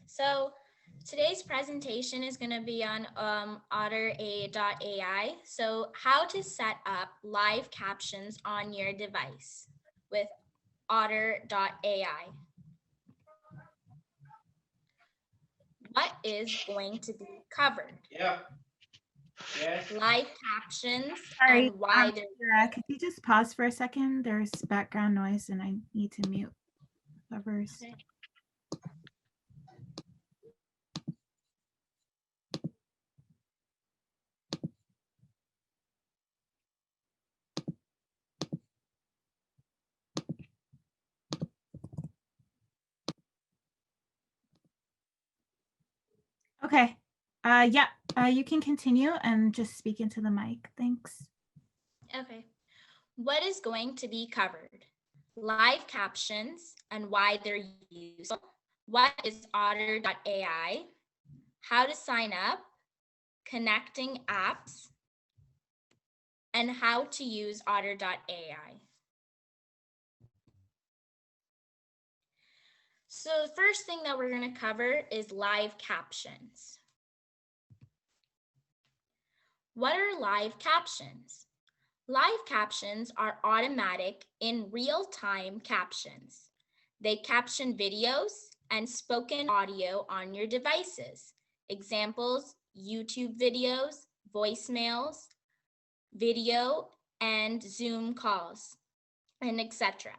So today's presentation is going to be on Otter.ai. So how to set up live captions on your device with Otter.ai. What is going to be covered? Yeah. Yes. Live captions Sorry, and why they're Sarah, could you just pause for a second? There's background noise and I need to mute whoever's. Okay. Okay. You can continue and just speak into the mic. Thanks. Okay. What is going to be covered? Live captions and why they're useful. What is Otter.ai? How to sign up, connecting apps, and how to use Otter.ai. So the first thing that we're going to cover is live captions. What are live captions? Live captions are automatic in real-time captions. They caption videos and spoken audio on your devices. Examples, YouTube videos, voicemails, video, and Zoom calls, and etc.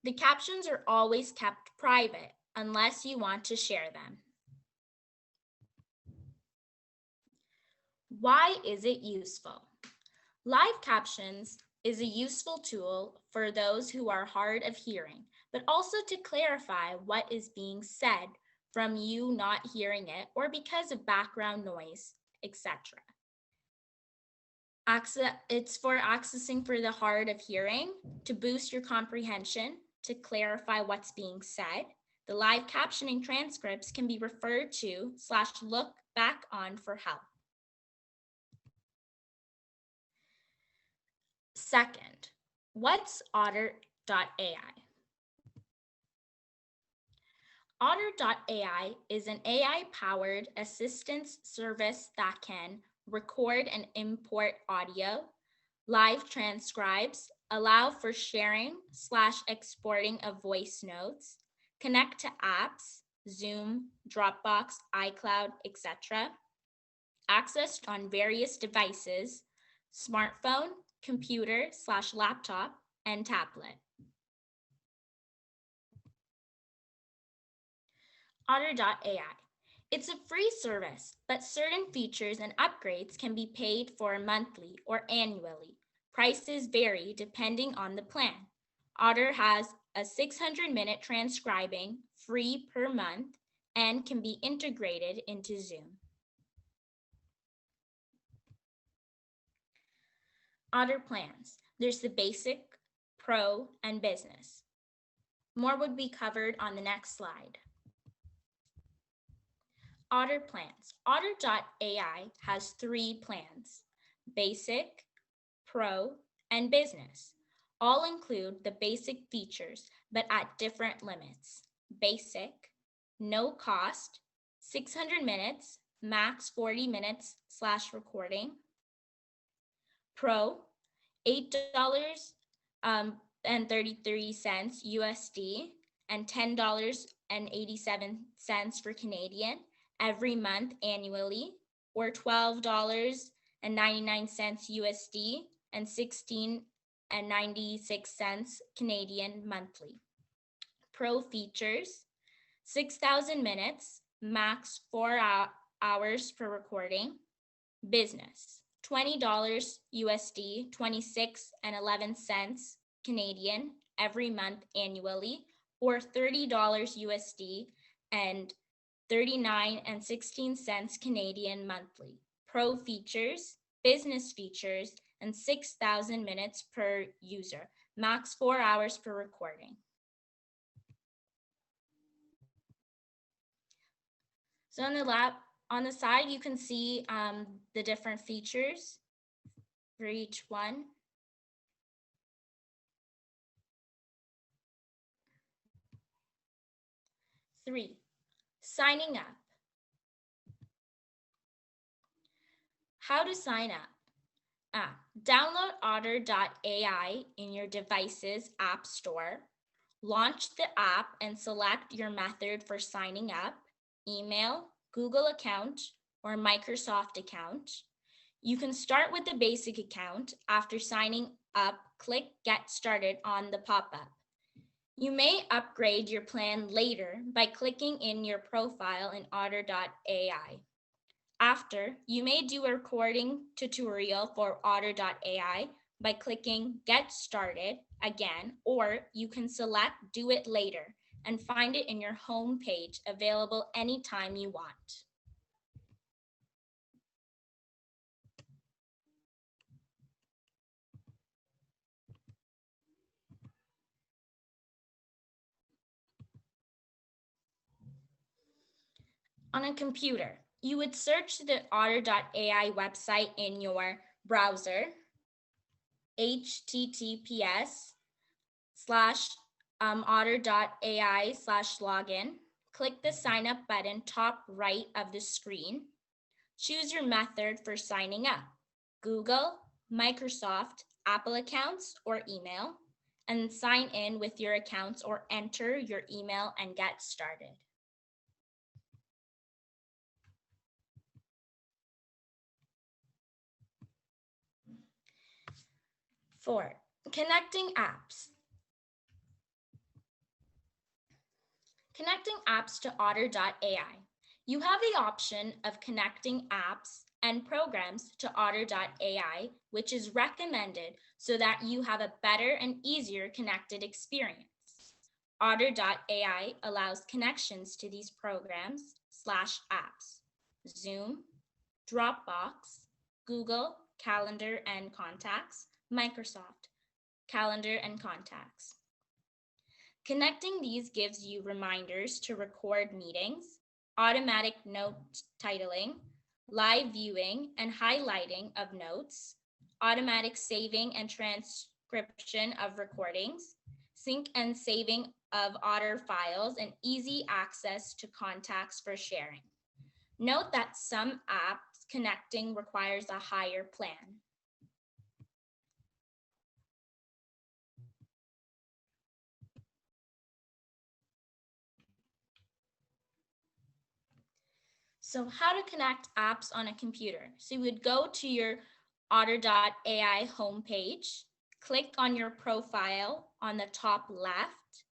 The captions are always kept private unless you want to share them. Why is it useful? Live captions is a useful tool for those who are hard of hearing, but also to clarify what is being said from you not hearing it or because of background noise, etc. It's for accessing for the hard of hearing, to boost your comprehension, to clarify what's being said. The live captioning transcripts can be referred to / look back on for help. Second, what's Otter.ai? Otter.ai is an AI-powered assistance service that can record and import audio, live transcribes, allow for sharing / exporting of voice notes, connect to apps, Zoom, Dropbox, iCloud, etc., accessed on various devices, smartphone, computer / laptop, and tablet. Otter.ai. It's a free service, but certain features and upgrades can be paid for monthly or annually. Prices vary depending on the plan. Otter has a 600-minute transcribing free per month and can be integrated into Zoom. Otter plans. There's the basic, pro, and business. More would be covered on the next slide. Otter plans. Otter.ai has 3 plans: basic, pro, and business. All include the basic features, but at different limits. Basic, no cost, 600 minutes, max 40 minutes / recording. Pro, $8.33 USD and $10.87 for Canadian every month annually, or $12.99 USD and $16.96 Canadian monthly. Pro features: 6,000 minutes, max 4 hours per recording. Business: $20 USD, 26.11 Canadian every month annually, or $30 USD and 39.16 Canadian monthly. Pro features, business features, and 6,000 minutes per user, max 4 hours per recording. So on the side, you can see the different features for each one. Three, Signing up. How to sign up. Download Otter.ai in your device's app store. Launch the app and select your method for signing up: email, Google account, or Microsoft account. You can start with the basic account. After signing up, click Get Started on the pop-up. You may upgrade your plan later by clicking in your profile in Otter.ai. After, you may do a recording tutorial for Otter.ai by clicking Get Started again, or you can select Do It Later and find it in your home page, available anytime you want. On a computer, you would search the Otter.ai website in your browser, https:/otter.ai/login. Click the sign up button top right of the screen. Choose your method for signing up: Google, Microsoft, Apple accounts, or email, and sign in with your accounts or enter your email and get started. 4. Connecting apps. Connecting apps to Otter.ai. You have the option of connecting apps and programs to Otter.ai, which is recommended so that you have a better and easier connected experience. Otter.ai allows connections to these programs/apps: Zoom, Dropbox, Google Calendar and Contacts, Microsoft Calendar and Contacts. Connecting these gives you reminders to record meetings, automatic note titling, live viewing and highlighting of notes, automatic saving and transcription of recordings, sync and saving of Otter files, and easy access to contacts for sharing. Note that some apps connecting requires a higher plan. So how to connect apps on a computer. So you would go to your Otter.ai homepage, click on your profile on the top left,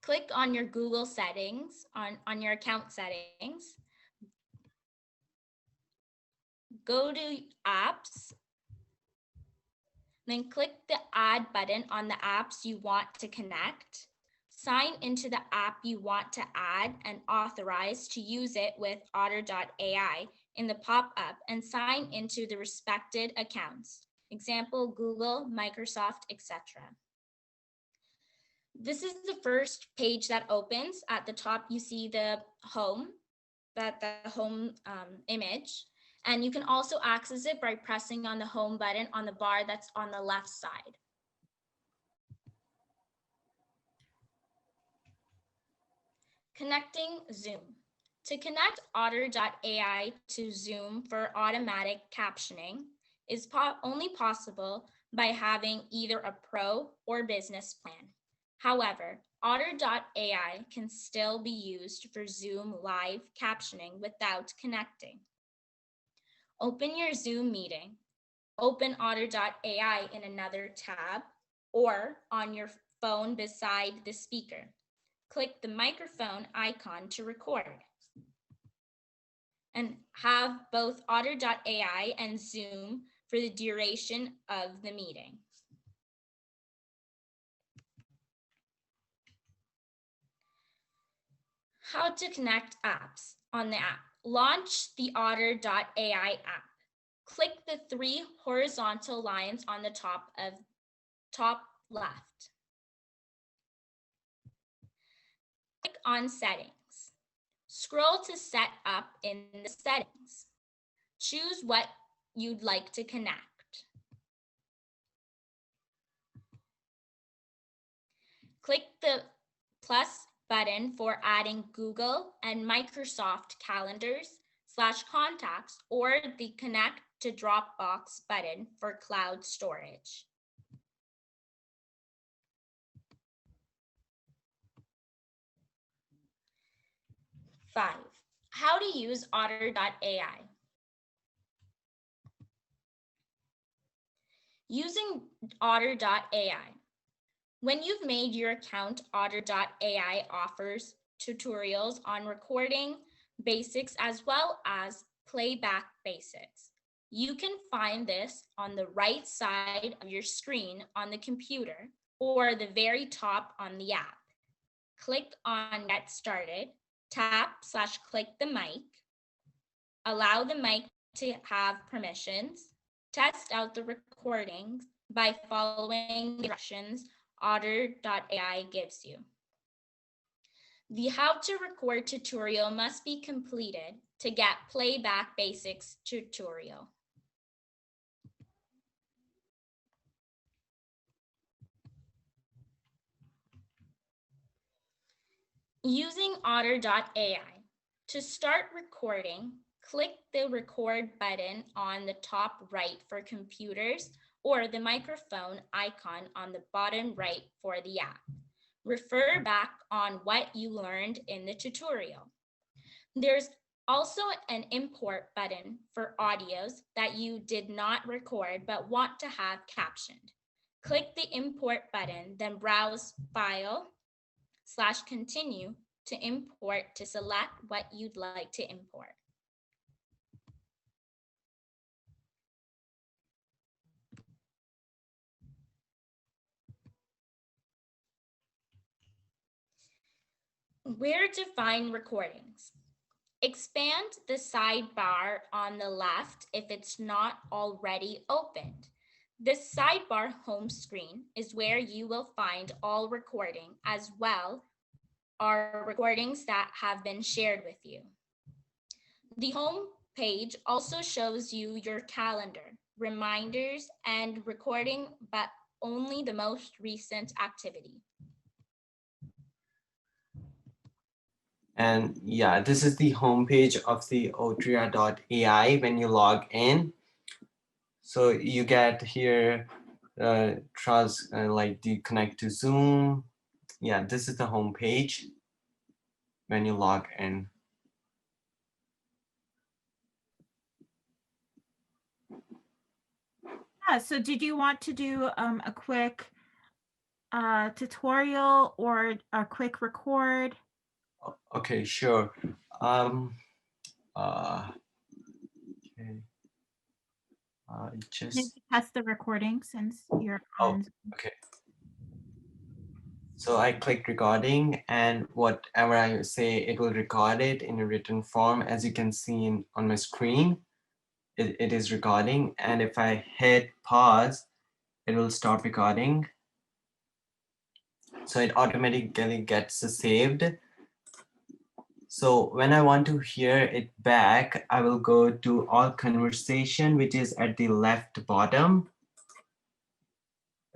click on your Google settings, on your account settings, go to apps, then click the add button on the apps you want to connect. Sign into the app you want to add and authorize to use it with Otter.ai in the pop-up, and sign into the respected accounts. Example, Google, Microsoft, etc. This is the first page that opens. At the top, you see the home, the home image. And you can also access it by pressing on the home button on the bar that's on the left side. Connecting Zoom. To connect Otter.ai to Zoom for automatic captioning is only possible by having either a pro or business plan. However, Otter.ai can still be used for Zoom live captioning without connecting. Open your Zoom meeting. Open Otter.ai in another tab or on your phone beside the speaker. Click the microphone icon to record. And have both Otter.ai and Zoom for the duration of the meeting. How to connect apps on the app. Launch the Otter.ai app. Click the 3 horizontal lines on the top left. Click on Settings. Scroll to Set Up in the settings. Choose what you'd like to connect. Click the plus button for adding Google and Microsoft calendars / contacts, or the connect to Dropbox button for cloud storage. 5. How to use Otter.ai. Using Otter.ai. When you've made your account, Otter.ai offers tutorials on recording basics as well as playback basics. You can find this on the right side of your screen on the computer or the very top on the app. Click on Get Started, tap / click the mic, allow the mic to have permissions, test out the recordings by following the directions Otter.ai gives you. The How to Record tutorial must be completed to get Playback Basics tutorial. Using Otter.ai. To start recording, click the record button on the top right for computers or the microphone icon on the bottom right for the app. Refer back on what you learned in the tutorial. There's also an import button for audios that you did not record but want to have captioned. Click the import button, then browse File / Continue to import to select what you'd like to import. Where to find recordings. Expand the sidebar on the left if it's not already opened. This sidebar home screen is where you will find all recording as well are recordings that have been shared with you. The home page also shows you your calendar, reminders, and recording, but only the most recent activity. And yeah, this is the homepage of the Otterai.ai when you log in. So you get here, like the connect to Zoom. Yeah, this is the homepage when you log in. Yeah, so did you want to do a quick tutorial or a quick record? Okay, sure. Okay. Maybe test the recording since you're on. Okay. So I click recording, and whatever I say, it will record it in a written form. As you can see on my screen, it is recording. And if I hit pause, it will stop recording. So it automatically gets saved. So when I want to hear it back, I will go to all conversation, which is at the left bottom.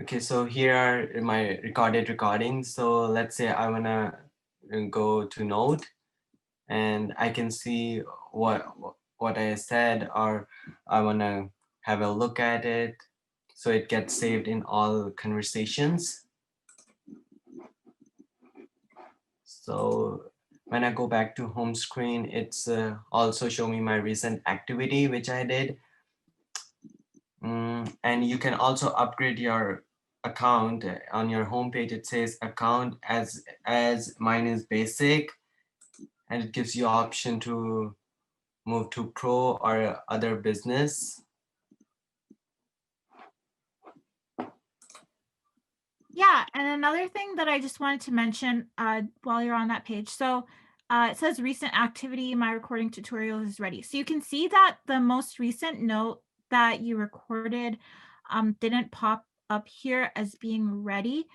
Okay, so here are my recorded recordings. So let's say I wanna go to Note, and I can see what I said, or I wanna have a look at it. So it gets saved in all conversations. So when I go back to home screen, it's also show me my recent activity, which I did. And you can also upgrade your account. On your homepage. It says account as mine is basic, and it gives you option to move to pro or other business. Yeah, and another thing that I just wanted to mention while you're on that page. So it says recent activity, my recording tutorial is ready. So you can see that the most recent note that you recorded didn't pop up here as being ready.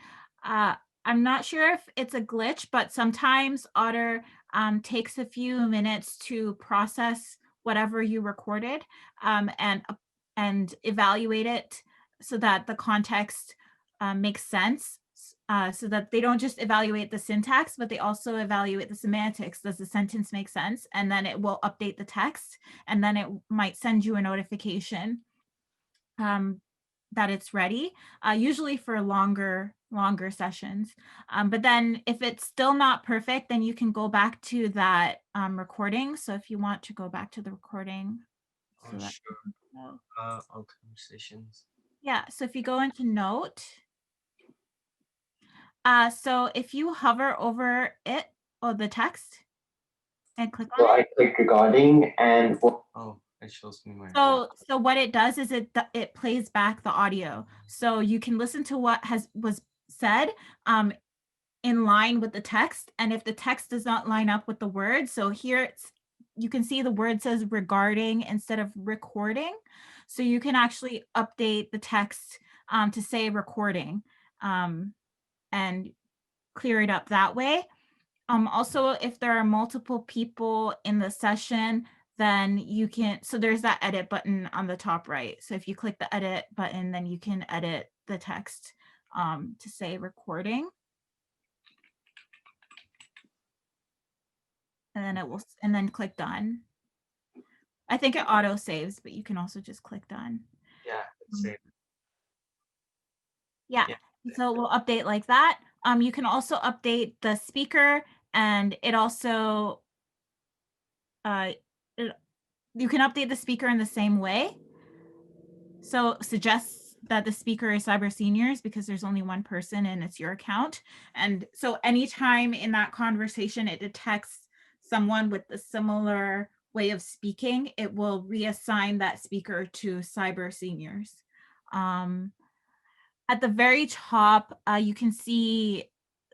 I'm not sure if it's a glitch, but sometimes Otter takes a few minutes to process whatever you recorded and evaluate it so that the context makes sense. so that they don't just evaluate the syntax, but they also evaluate the semantics. Does the sentence make sense? And then it will update the text, and then it might send you a notification that it's ready, usually for longer sessions. But then if it's still not perfect, then you can go back to that recording. So if you want to go back to the recording. So that, Sure. All conversations. Yeah, so if you go into Note, so if you hover over it or the text and click on So it. I click recording and oh, it shows me my. So what it does is it plays back the audio, so you can listen to what was said in line with the text, and if the text does not line up with the word, so here you can see the word says regarding instead of recording, so you can actually update the text to say recording and clear it up that way. Also, if there are multiple people in the session, then you can, so there's that edit button on the top right. So if you click the edit button, then you can edit the text to say recording. And then it will, and then click done. I think it auto saves, but you can also just click done. Yeah, save. Yeah. So we'll update like that. You can also update the speaker, and it also, you can update the speaker in the same way. So suggests that the speaker is Cyber Seniors because there's only one person and it's your account. And so anytime in that conversation, it detects someone with a similar way of speaking, it will reassign that speaker to Cyber Seniors. At the very top, you can see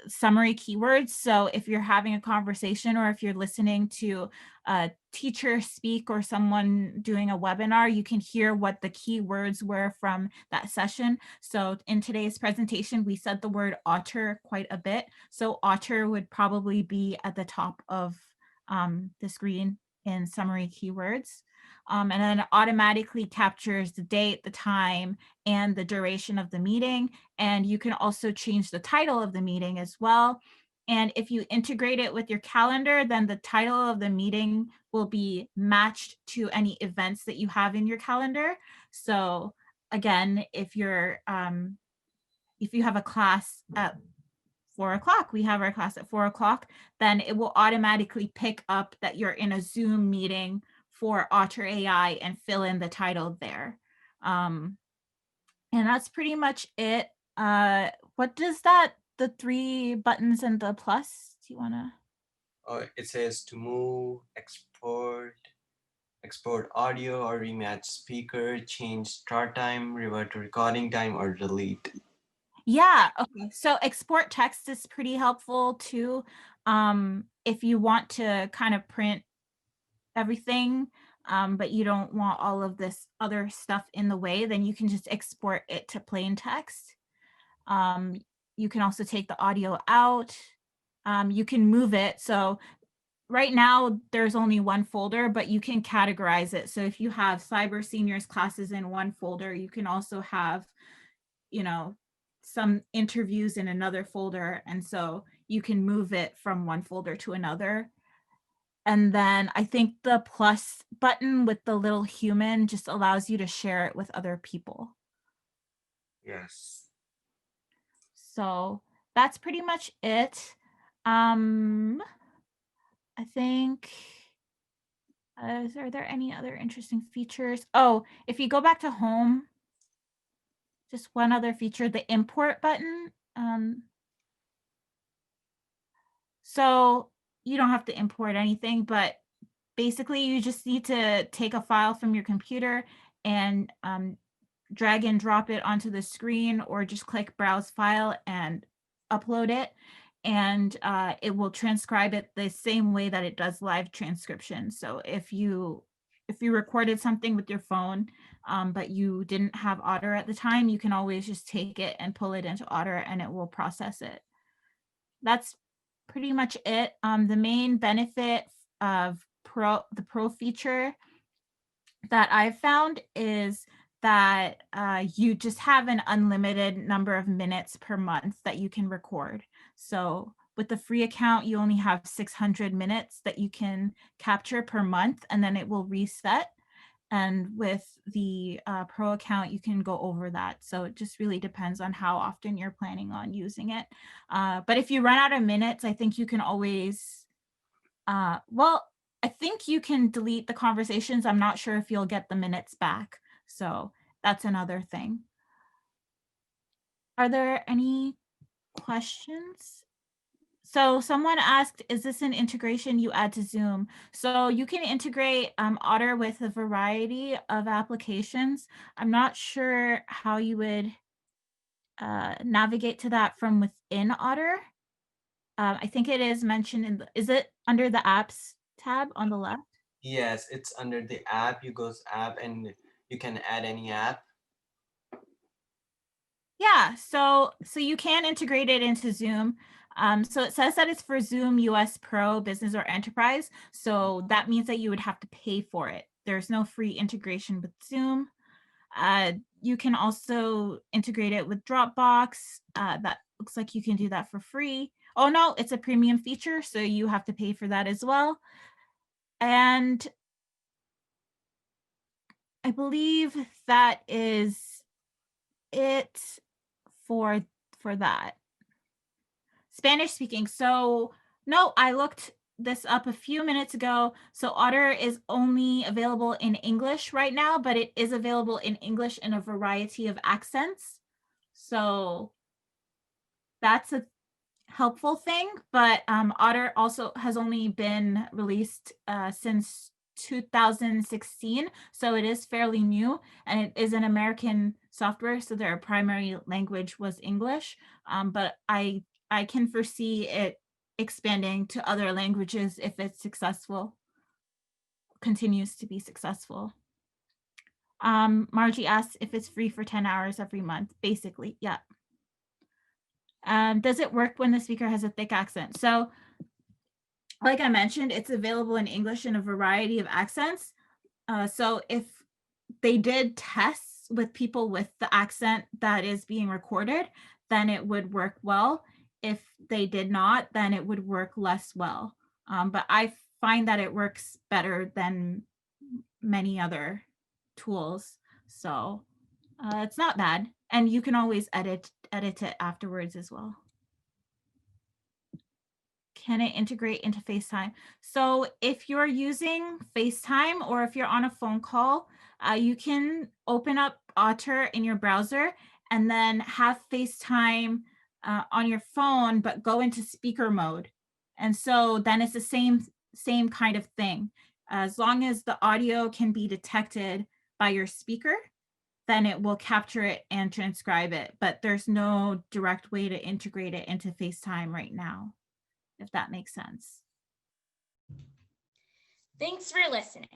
summary keywords. So if you're having a conversation or if you're listening to a teacher speak or someone doing a webinar, you can hear what the keywords were from that session. So in today's presentation, we said the word otter quite a bit. So otter would probably be at the top of the screen in summary keywords. And then it automatically captures the date, the time, and the duration of the meeting. And you can also change the title of the meeting as well. And if you integrate it with your calendar, then the title of the meeting will be matched to any events that you have in your calendar. So again, if you have a class at 4 o'clock, we have our class at 4 o'clock, then it will automatically pick up that you're in a Zoom meeting for Otter.ai and fill in the title there. And that's pretty much it. What does the 3 buttons and the plus, do you want to? Oh, it says to move, export audio or rematch speaker, change start time, revert to recording time, or delete. Yeah, okay. So export text is pretty helpful too. If you want to kind of print everything, but you don't want all of this other stuff in the way, then you can just export it to plain text. You can also take the audio out. You can move it. So right now there's only one folder, but you can categorize it. So if you have Cyber Seniors classes in one folder, you can also have, some interviews in another folder. And so you can move it from one folder to another. And then I think the plus button with the little human just allows you to share it with other people. Yes. So that's pretty much it. I think, are there any other interesting features? Oh, if you go back to home, just one other feature, the import button. So you don't have to import anything, but basically you just need to take a file from your computer and drag and drop it onto the screen, or just click browse file and upload it. And it will transcribe it the same way that it does live transcription. So if you recorded something with your phone, but you didn't have Otter at the time, you can always just take it and pull it into Otter and it will process it. That's pretty much it. The main benefit of the pro feature that I've found is that you just have an unlimited number of minutes per month that you can record. So with the free account, you only have 600 minutes that you can capture per month, and then it will reset. And with the pro account, you can go over that. So it just really depends on how often you're planning on using it. But if you run out of minutes, I think you can always, well, I think you can delete the conversations. I'm not sure if you'll get the minutes back. So that's another thing. Are there any questions? So someone asked, is this an integration you add to Zoom? So you can integrate Otter with a variety of applications. I'm not sure how you would navigate to that from within Otter. I think it is mentioned in is it under the apps tab on the left? Yes, it's under the app. You go to app and you can add any app. Yeah, so you can integrate it into Zoom. So it says that it's for Zoom US Pro, Business, or Enterprise. So that means that you would have to pay for it. There's no free integration with Zoom. You can also integrate it with Dropbox. That looks like you can do that for free. Oh no, it's a premium feature, so you have to pay for that as well. And I believe that is it for that. Spanish speaking. So no, I looked this up a few minutes ago. So Otter is only available in English right now, but it is available in English in a variety of accents. So that's a helpful thing, but Otter also has only been released since 2016, so it is fairly new, and it is an American software, so their primary language was English, but I can foresee it expanding to other languages if it's successful, continues to be successful. Margie asks if it's free for 10 hours every month. Basically, yeah. Does it work when the speaker has a thick accent? So like I mentioned, it's available in English in a variety of accents. So if they did tests with people with the accent that is being recorded, then it would work well. If they did not, then it would work less well. But I find that it works better than many other tools. So it's not bad. And you can always edit it afterwards as well. Can it integrate into FaceTime? So if you're using FaceTime or if you're on a phone call, you can open up Otter in your browser and then have FaceTime on your phone, but go into speaker mode. And so then it's the same kind of thing. As long as the audio can be detected by your speaker, then it will capture it and transcribe it. But there's no direct way to integrate it into FaceTime right now, if that makes sense. Thanks for listening.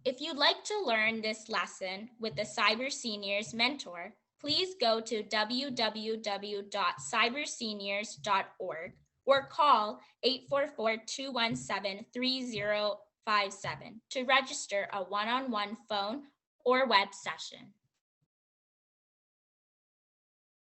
If you'd like to learn this lesson with the Cyber Seniors Mentor, please go to www.cyberseniors.org or call 844-217-3057 to register a one-on-one phone or web session.